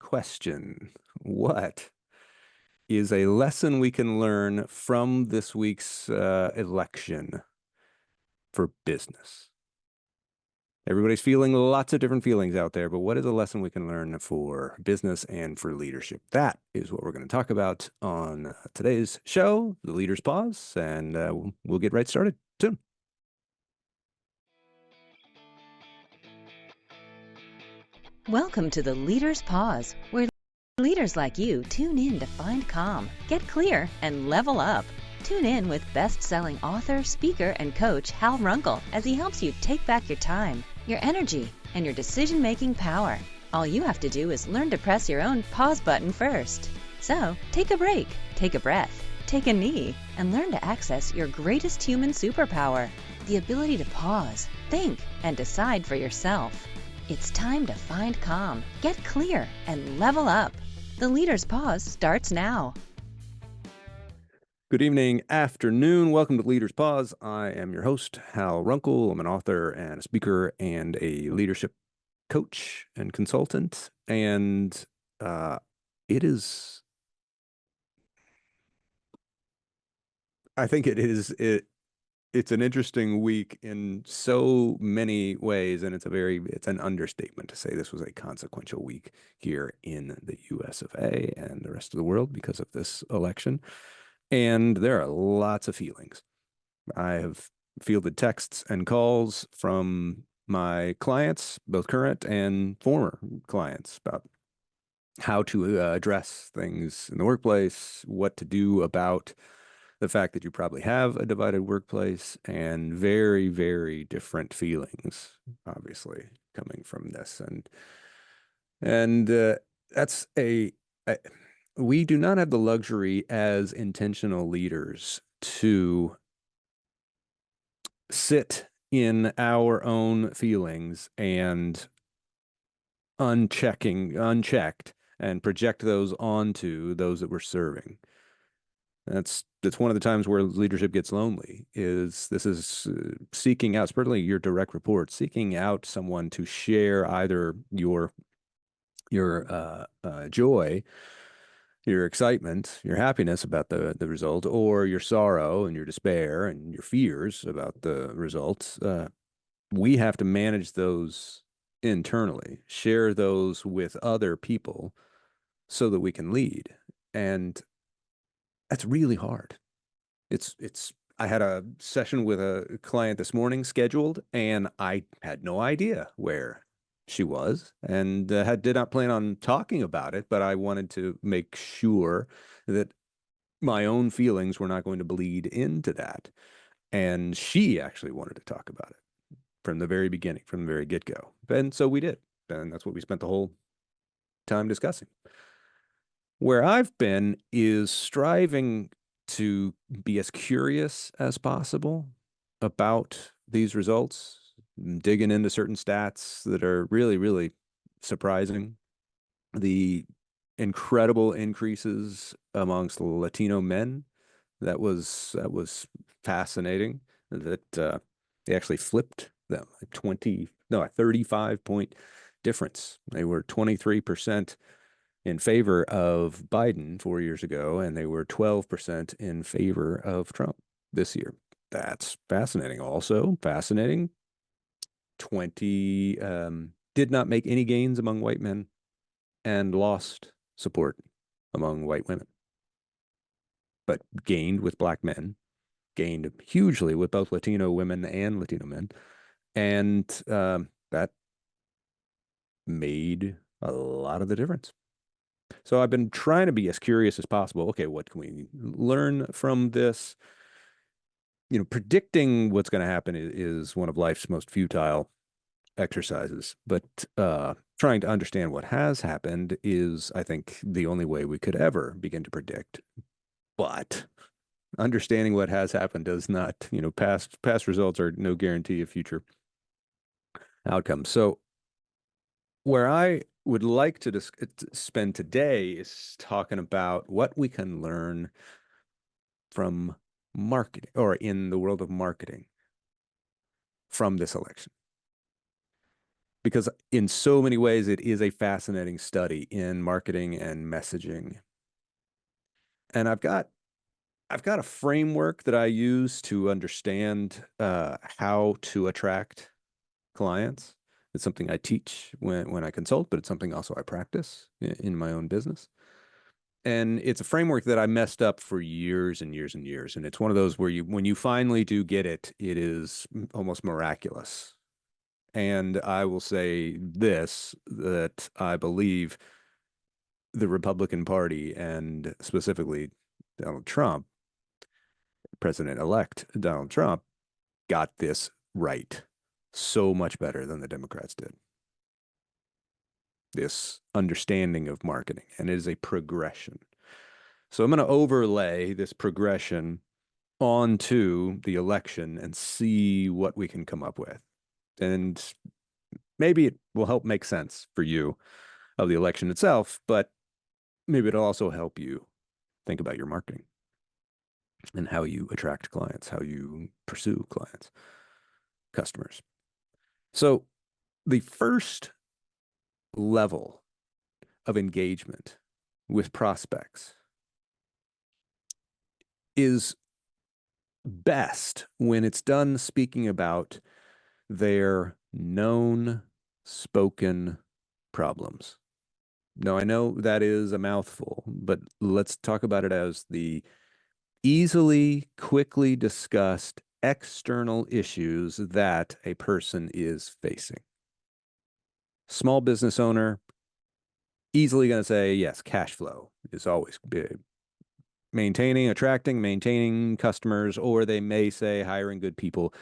question. What is a lesson we can learn from this week's election for business? Everybody's feeling lots of different feelings out there, but what is a lesson we can learn for business and for leadership? That is what we're going to talk about on today's show, The Leader's Pause, and we'll get right started soon. Welcome to the Leader's Pause, where leaders like you tune in to find calm, get clear, and level up. Tune in with best-selling author, speaker, and coach Hal Runkel as he helps you take back your time, your energy, and your decision-making power. All you have to do is learn to press your own pause button first. So, take a break, take a breath, take a knee, and learn to access your greatest human superpower, the ability to pause, think, and decide for yourself. It's time to find calm, get clear, and level up. The Leader's Pause starts now. Good evening, afternoon. Welcome to Leader's Pause. I am your host, Hal Runkel. I'm an author and a speaker and a leadership coach and consultant. And it is, I think it's an interesting week in so many ways, and it's an understatement to say this was a consequential week here in the US of A and the rest of the world because of this election. And there are lots of feelings. I have fielded texts and calls from my clients, both current and former clients, about how to address things in the workplace, what to do about the fact that you probably have a divided workplace, and very, very different feelings, obviously, coming from this. And that's we do not have the luxury as intentional leaders to sit in our own feelings and unchecked, and project those onto those that we're serving. That's one of the times where leadership gets lonely. This is seeking out, particularly your direct report, seeking out someone to share either your joy, your excitement, your happiness about the result, or your sorrow and your despair and your fears about the results. We have to manage those internally, share those with other people so that we can lead. And that's really hard. I had a session with a client this morning scheduled, and I had no idea where she was, and did not plan on talking about it, but I wanted to make sure that my own feelings were not going to bleed into that. And she actually wanted to talk about it from the very beginning, from the very get-go. And so we did. And that's what we spent the whole time discussing. Where I've been is striving to be as curious as possible about these results, digging into certain stats that are really, really surprising. The incredible increases amongst Latino men, that was fascinating. That they actually flipped them. A 35-point difference. They were 23% in favor of Biden 4 years ago, and they were 12% in favor of Trump this year. That's fascinating. Also fascinating, 20 did not make any gains among white men and lost support among white women, but gained with black men, gained hugely with both Latino women and Latino men. And that made a lot of the difference. So I've been trying to be as curious as possible. Okay, what can we learn from this? Predicting what's going to happen is one of life's most futile exercises, but trying to understand what has happened is, I think, the only way we could ever begin to predict. But understanding what has happened does not, past results are no guarantee of future outcomes. So where I would like to spend today is talking about what we can learn from marketing, or in the world of marketing, from this election. because in so many ways it is a fascinating study in marketing and messaging. And I've got a framework that I use to understand how to attract clients. It's something I teach when I consult, but it's something also I practice in my own business. And it's a framework that I messed up for years and years and years. And it's one of those where when you finally do get it, it is almost miraculous. And I will say this, that I believe the Republican Party and specifically Donald Trump, President-elect Donald Trump, got this right so much better than the Democrats did. This understanding of marketing, and it is a progression. So I'm going to overlay this progression onto the election and see what we can come up with. And maybe it will help make sense for you of the election itself, but maybe it'll also help you think about your marketing and how you attract clients, how you pursue clients, customers. So the first level of engagement with prospects is best when it's done speaking about their known spoken problems. Now, I know that is a mouthful, but let's talk about it as the easily, quickly discussed external issues that a person is facing. Small business owner, easily going to say, yes, cash flow is always big. Maintaining customers, or they may say hiring good people.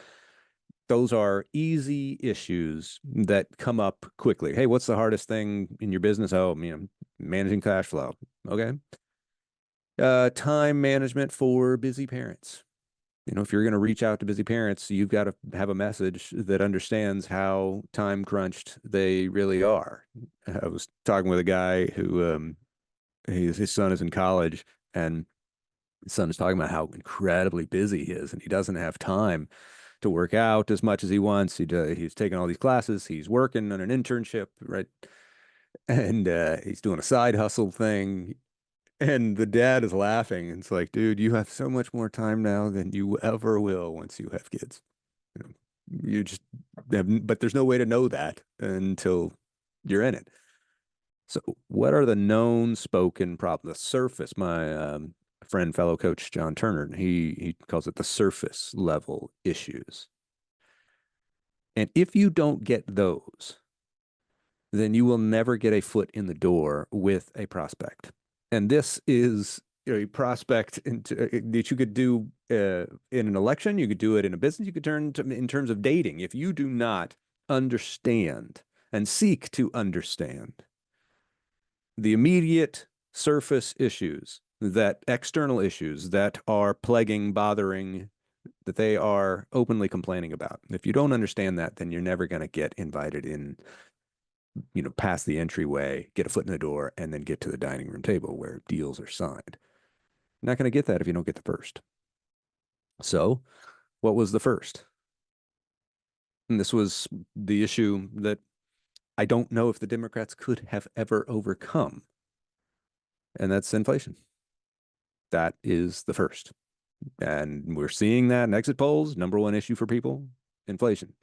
Those are easy issues that come up quickly. Hey, what's the hardest thing in your business? Oh, managing cash flow. Okay. Time management for busy parents. If you're going to reach out to busy parents, you've got to have a message that understands how time crunched they really are. I was talking with a guy who his son is in college, and his son is talking about how incredibly busy he is, and he doesn't have time to work out as much as he wants. He's taking all these classes. He's working on an internship, right? And he's doing a side hustle thing. And the dad is laughing. It's like, dude, you have so much more time now than you ever will once you have kids. You you just have, but there's no way to know that until you're in it. So, what are the known spoken problems? The surface. My friend, fellow coach John Turner, he calls it the surface level issues. And if you don't get those, then you will never get a foot in the door with a prospect. And this is a prospect that you could do in an election. You could do it in a business. You could turn to in terms of dating. If you do not understand and seek to understand the immediate surface issues, that external issues that are plaguing, bothering, that they are openly complaining about. If you don't understand that, then you're never going to get invited in, past the entryway, get a foot in the door, and then get to the dining room table where deals are signed. You're not going to get that if you don't get the first. So, what was the first? And this was the issue that I don't know if the Democrats could have ever overcome, and that's inflation. That is the first. And we're seeing that in exit polls, number one issue for people, inflation.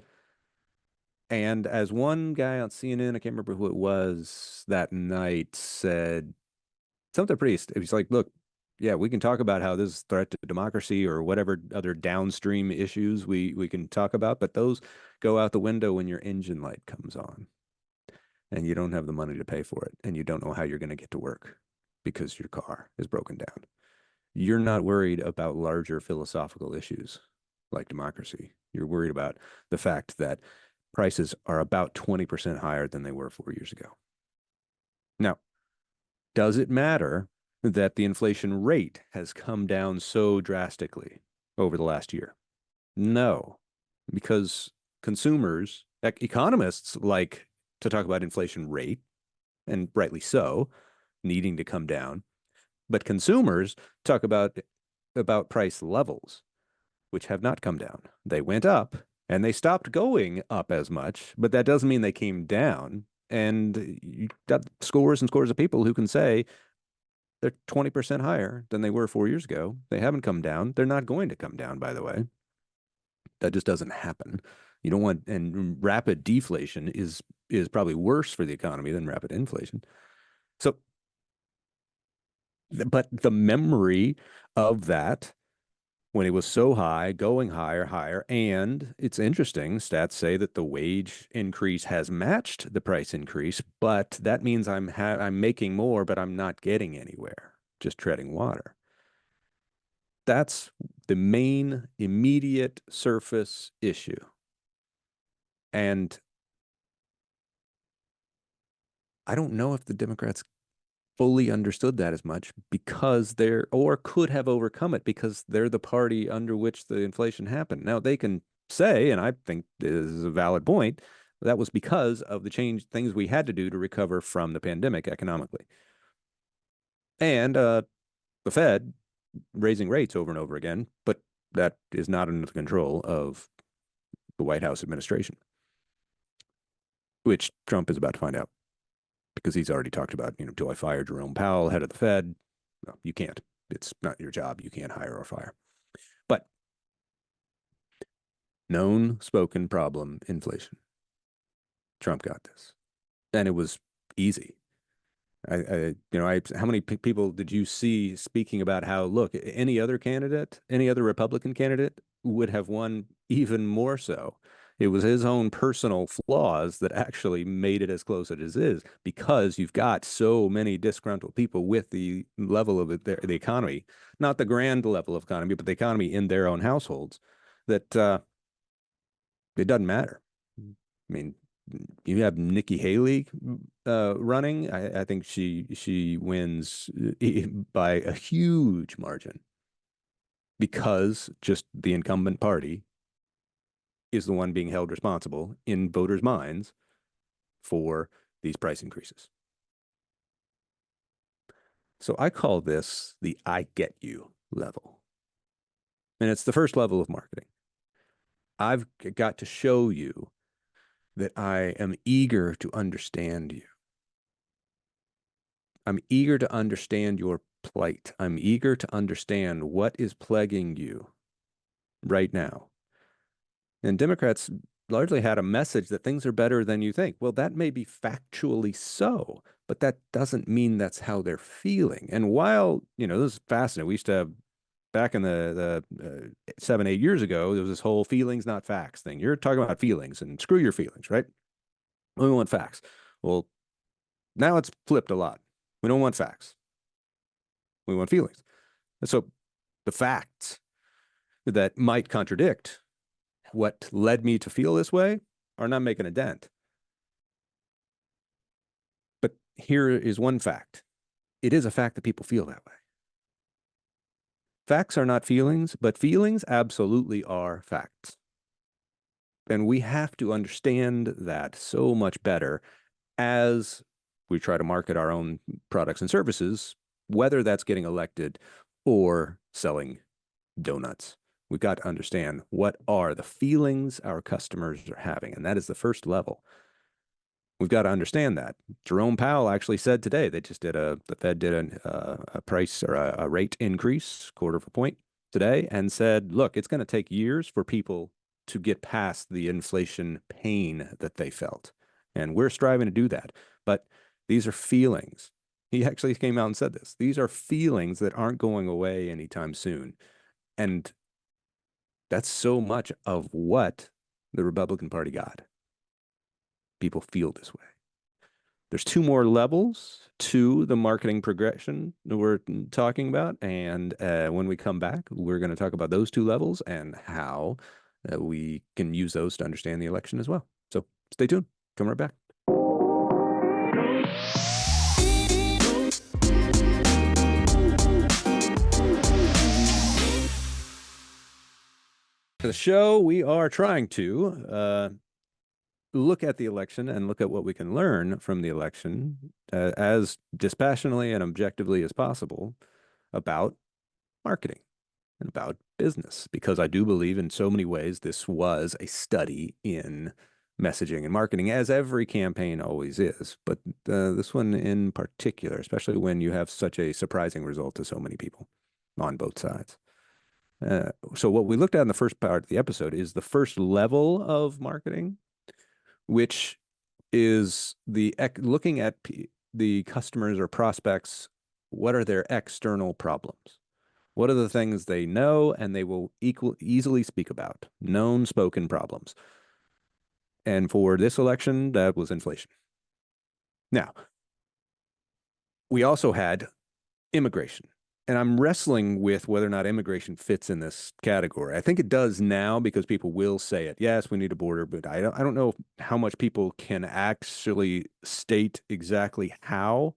And as one guy on CNN, I can't remember who it was that night, said something pretty, he's like, look, yeah, we can talk about how this is a threat to democracy or whatever other downstream issues we can talk about, but those go out the window when your engine light comes on and you don't have the money to pay for it and you don't know how you're going to get to work because your car is broken down. You're not worried about larger philosophical issues like democracy. You're worried about the fact that prices are about 20% higher than they were 4 years ago. Now, does it matter that the inflation rate has come down so drastically over the last year? No, because consumers, economists like to talk about inflation rate, and rightly so, needing to come down. But consumers talk about price levels, which have not come down. They went up, and they stopped going up as much, but that doesn't mean they came down. And you got scores and scores of people who can say they're 20% higher than they were 4 years ago. They haven't come down. They're not going to come down, by the way. That just doesn't happen. You don't want, and rapid deflation is probably worse for the economy than rapid inflation. So, but the memory of that when it was so high, going higher, higher. And it's interesting, stats say that the wage increase has matched the price increase, but that means I'm making more, but I'm not getting anywhere, just treading water. That's the main immediate surface issue. And I don't know if the Democrats fully understood that as much because they're, or could have overcome it because they're the party under which the inflation happened. Now they can say, and I think this is a valid point, that was because of the things we had to do to recover from the pandemic economically. And the Fed raising rates over and over again, but that is not under the control of the White House administration, which Trump is about to find out because he's already talked about, do I fire Jerome Powell, head of the Fed? No, you can't. It's not your job. You can't hire or fire. But known spoken problem, inflation. Trump got this. And it was easy. How many people did you see speaking about how, look, any other candidate, any other Republican candidate would have won even more so? It was his own personal flaws that actually made it as close as it is because you've got so many disgruntled people with the level of the economy, not the grand level of economy, but the economy in their own households, that it doesn't matter. I mean, you have Nikki Haley running. I think she wins by a huge margin because just the incumbent party is the one being held responsible in voters' minds for these price increases. So I call this the I get you level. And it's the first level of marketing. I've got to show you that I am eager to understand you. I'm eager to understand your plight. I'm eager to understand what is plaguing you right now. And Democrats largely had a message that things are better than you think. Well, that may be factually so, but that doesn't mean that's how they're feeling. And while, this is fascinating. We used to have back in the 7, 8 years ago, there was this whole feelings, not facts thing. You're talking about feelings and screw your feelings, right? We want facts. Well, now it's flipped a lot. We don't want facts. We want feelings. And so the facts that might contradict what led me to feel this way are not making a dent. But here is one fact. It is a fact that people feel that way. Facts are not feelings, but feelings absolutely are facts. And we have to understand that so much better as we try to market our own products and services, whether that's getting elected or selling donuts. We've got to understand what are the feelings our customers are having. And that is the first level. We've got to understand that. Jerome Powell actually said today, the Fed did a price or a rate increase, 1/4 point today, and said, look, it's going to take years for people to get past the inflation pain that they felt. And we're striving to do that. But these are feelings. He actually came out and said this. These are feelings that aren't going away anytime soon. And that's so much of what the Republican Party got. People feel this way. There's 2 more levels to the marketing progression that we're talking about. And when we come back, we're going to talk about those 2 levels and how we can use those to understand the election as well. So stay tuned. Come right back. For the show, we are trying to look at the election and look at what we can learn from the election as dispassionately and objectively as possible about marketing and about business, because I do believe in so many ways this was a study in messaging and marketing, as every campaign always is. But this one in particular, especially when you have such a surprising result to so many people on both sides. So what we looked at in the first part of the episode is the first level of marketing, which is looking at the customers or prospects. What are their external problems? What are the things they know and they will easily speak about? Known spoken problems. And for this election, that was inflation. Now, we also had immigration. And I'm wrestling with whether or not immigration fits in this category. I think it does now because people will say it. Yes, we need a border, but I don't know how much people can actually state exactly how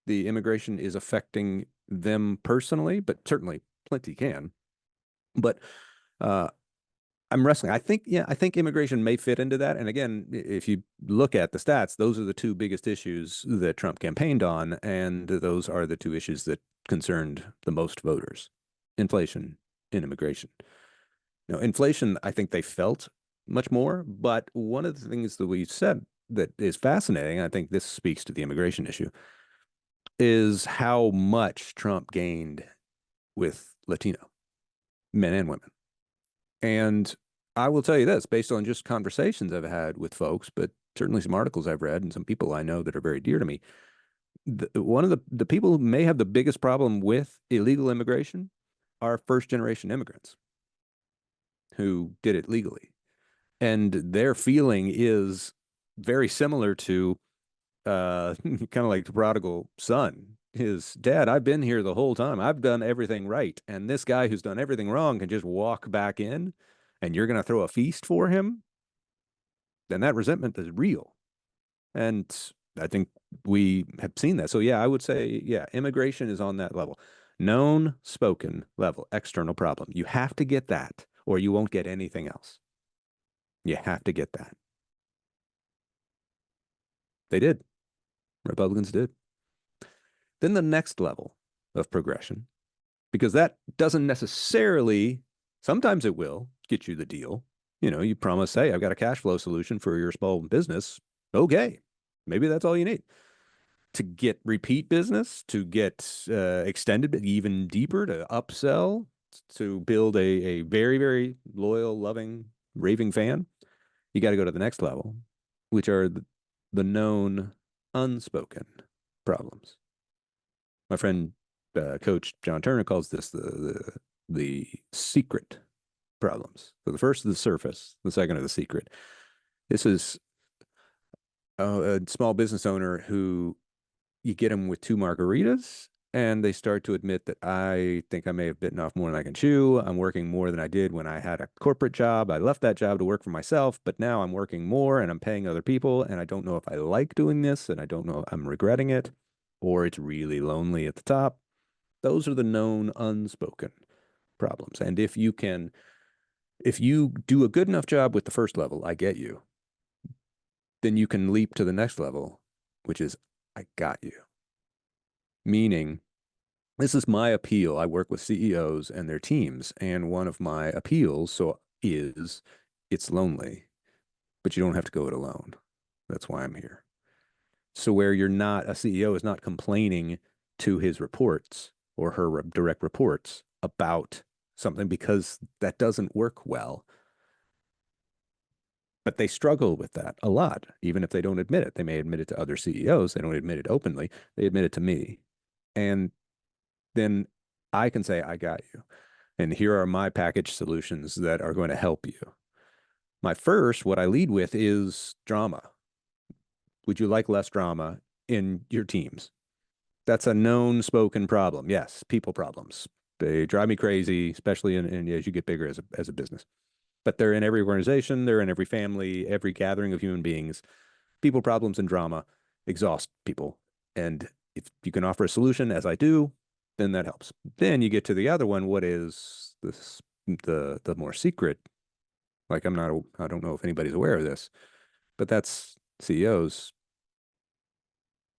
the immigration is affecting them personally, but certainly plenty can. But uh, I'm wrestling. I think immigration may fit into that. And again, if you look at the stats, those are the two biggest issues that Trump campaigned on, and those are the two issues that concerned the most voters: inflation and immigration. Now, inflation, I think they felt much more, but one of the things that we said that is fascinating, I think this speaks to the immigration issue, is how much Trump gained with Latino men and women. And I will tell you this, based on just conversations I've had with folks, but certainly some articles I've read and some people I know that are very dear to me, one of the people who may have the biggest problem with illegal immigration are first generation immigrants who did it legally. And their feeling is very similar to kind of like the prodigal son. His dad, I've been here the whole time. I've done everything right. And this guy who's done everything wrong can just walk back in and you're going to throw a feast for him. Then that resentment is real. And I think we have seen that. So, yeah, I would say, yeah, immigration is on that level. Known, spoken level, external problem. You have to get that or you won't get anything else. You have to get that. They did. Republicans did. Then the next level of progression, because that doesn't necessarily, sometimes it will get you the deal. You know, you promise, hey, I've got a cash flow solution for your small business. Okay, maybe that's all you need to get repeat business, to get extended even deeper, to upsell, to build a very, very loyal, loving, raving fan. You got to go to the next level, which are the known unspoken problems. My friend, Coach John Turner, calls this the secret problems. So the first is the surface, the second is the secret. This is a small business owner who you get them with two margaritas and they start to admit that I think I may have bitten off more than I can chew. I'm working more than I did when I had a corporate job. I left that job to work for myself, but now I'm working more and I'm paying other people. And I don't know if I like doing this and I don't know if I'm regretting it or it's really lonely at the top. Those are the known unspoken problems. And if you do a good enough job with the first level, I get you, then you can leap to the next level, which is I got you. Meaning, this is my appeal. I work with CEOs and their teams, and one of my appeals is it's lonely, but you don't have to go it alone. That's why I'm here. So where you're not, a CEO is not complaining to his reports or her direct reports about something because that doesn't work well. But they struggle with that a lot, even if they don't admit it. They may admit it to other CEOs. They don't admit it openly. They admit it to me. And then I can say, I got you. And here are my package solutions that are going to help you. My first, what I lead with is drama. Would you like less drama in your teams? That's a known spoken problem. Yes, people problems. They drive me crazy, especially as you get bigger as a business. But they're in every organization, they're in every family, every gathering of human beings. People problems and drama exhaust people. And if you can offer a solution, as I do, then that helps. Then you get to the other one. What is this? The more secret? Like I don't know if anybody's aware of this, but that's CEOs.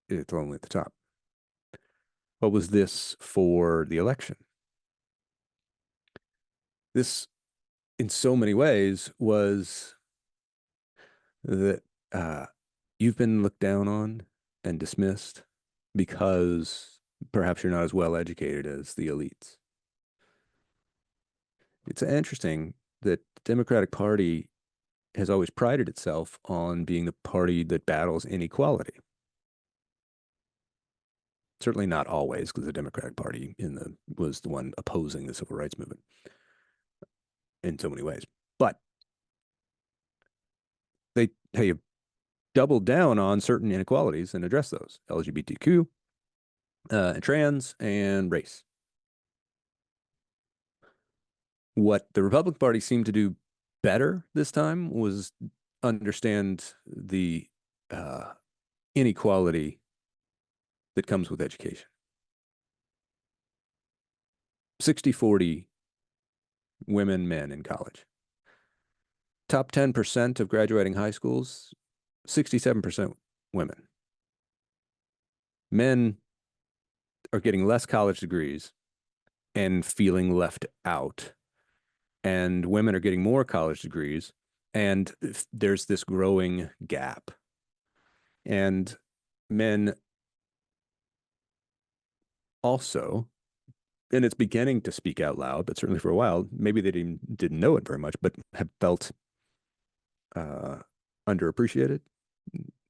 It's only at the top. What was this for the election? This, in so many ways, was that you've been looked down on and dismissed because perhaps you're not as well educated as the elites. It's interesting that the Democratic Party has always prided itself on being the party that battles inequality. Certainly not always, because the Democratic Party was the one opposing the civil rights movement in so many ways. But they have doubled down on certain inequalities and address those: LGBTQ, trans, and race. What the Republican Party seemed to do better this time was understand the uh, inequality that comes with education. 60-40 women, men in college. Top 10% of graduating high schools, 67% women. Men are getting less college degrees and feeling left out. And women are getting more college degrees. And there's this growing gap. And men also, and it's beginning to speak out loud, but certainly for a while, maybe they didn't know it very much, but have felt underappreciated.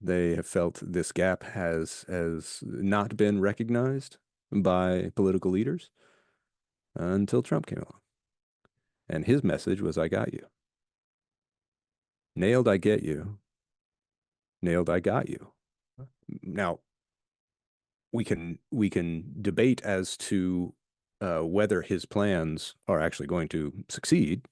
They have felt this gap has not been recognized by political leaders until Trump came along. And his message was, I got you. Nailed, I get you. Nailed, I got you. Now, we can debate as to whether his plans are actually going to succeed,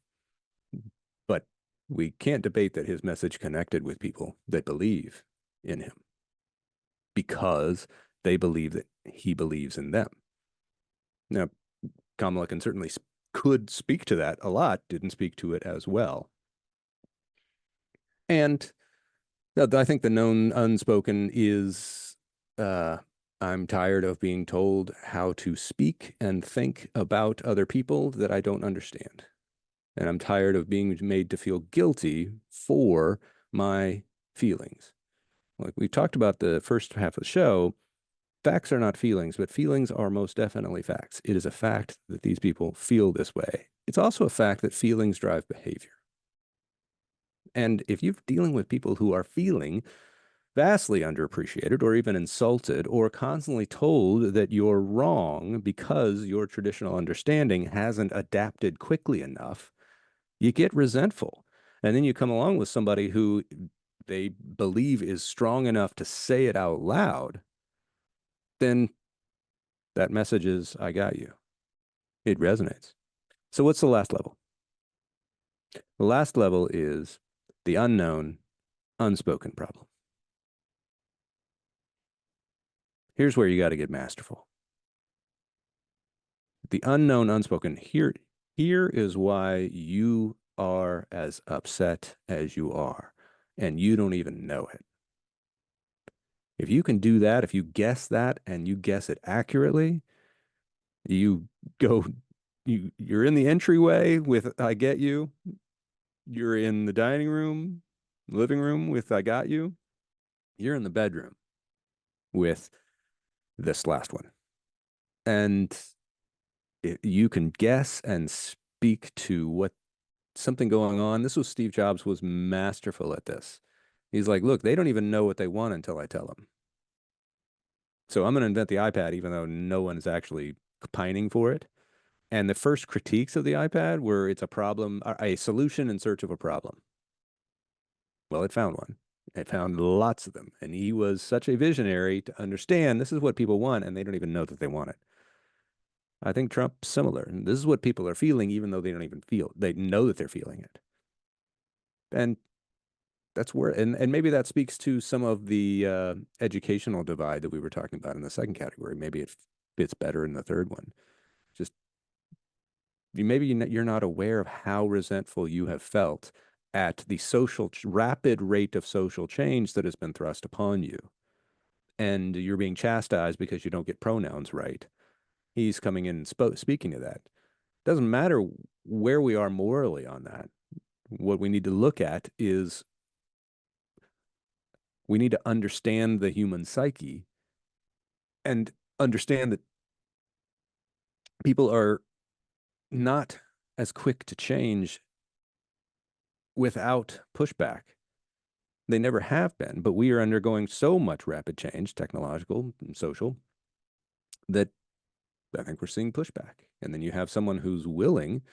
but we can't debate that his message connected with people that believe in him because they believe that he believes in them. Now, Kamala can certainly could speak to that a lot, didn't speak to it as well. And I think the known unspoken is I'm tired of being told how to speak and think about other people that I don't understand. And I'm tired of being made to feel guilty for my feelings. Like we talked about the first half of the show, facts are not feelings, but feelings are most definitely facts. It is a fact that these people feel this way. It's also a fact that feelings drive behavior. And if you're dealing with people who are feeling vastly underappreciated or even insulted or constantly told that you're wrong because your traditional understanding hasn't adapted quickly enough, you get resentful. And then you come along with somebody who they believe is strong enough to say it out loud, then that message is, I got you. It resonates. So what's the last level? The last level is the unknown, unspoken problem. Here's where you got to get masterful. The unknown, unspoken, here is why you are as upset as you are, and you don't even know it. If you can do that, if you guess that and you guess it accurately, you go, you're in the entryway with I get you. You're in the dining room, living room with I got you. You're in the bedroom with this last one. And you can guess and speak to what something going on. This was Steve Jobs was masterful at this. He's like, look, they don't even know what they want until I tell them. So I'm going to invent the iPad, even though no one is actually pining for it. And the first critiques of the iPad were it's a problem, a solution in search of a problem. Well, it found one. It found lots of them. And he was such a visionary to understand this is what people want, and they don't even know that they want it. I think Trump's similar. And this is what people are feeling, even though they don't even feel. They know that they're feeling it. And that's where, and maybe that speaks to some of the educational divide that we were talking about in the second category. Maybe it fits better in the third one. Just maybe you're not aware of how resentful you have felt at the rapid rate of social change that has been thrust upon you. And you're being chastised because you don't get pronouns right. He's coming in and speaking to that. Doesn't matter where we are morally on that, what we need to look at is we need to understand the human psyche and understand that people are not as quick to change without pushback. They never have been, but we are undergoing so much rapid change, technological and social, that I think we're seeing pushback. And then you have someone who's willing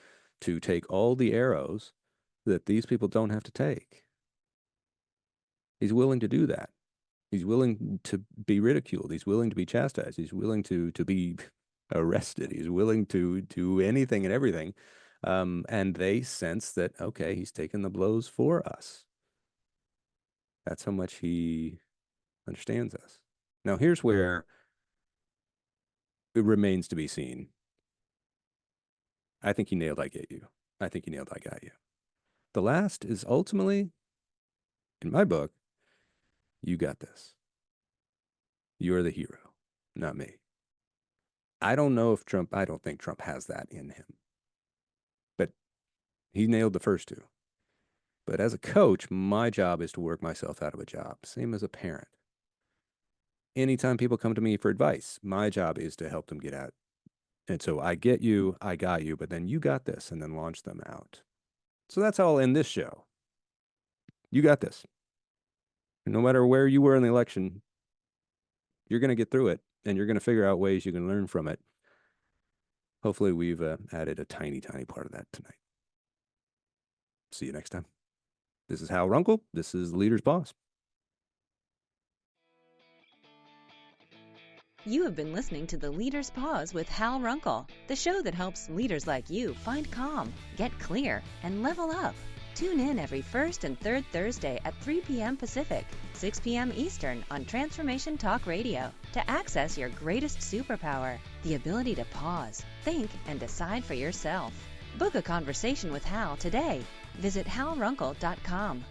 to take all the arrows that these people don't have to take. He's willing to do that. He's willing to be ridiculed. He's willing to be chastised. He's willing to be arrested. He's willing to do anything and everything. And they sense that, okay, he's taken the blows for us. That's how much he understands us. Now, here's where it remains to be seen. I think he nailed I Get You. I think he nailed I Got You. The last is ultimately, in my book, you got this. You're the hero, not me. I don't think Trump has that in him. But he nailed the first two. But as a coach, my job is to work myself out of a job. Same as a parent. Anytime people come to me for advice, my job is to help them get out. And so I get you, I got you, but then you got this, and then launch them out. So that's how I'll end this show. You got this. And no matter where you were in the election, you're going to get through it, and you're going to figure out ways you can learn from it. Hopefully we've added a tiny, tiny part of that tonight. See you next time. This is Hal Runkel. This is Leader's Boss. You have been listening to The Leader's Pause with Hal Runkel, the show that helps leaders like you find calm, get clear, and level up. Tune in every first and third Thursday at 3 p.m. Pacific, 6 p.m. Eastern on Transformation Talk Radio to access your greatest superpower, the ability to pause, think, and decide for yourself. Book a conversation with Hal today. Visit halrunkel.com.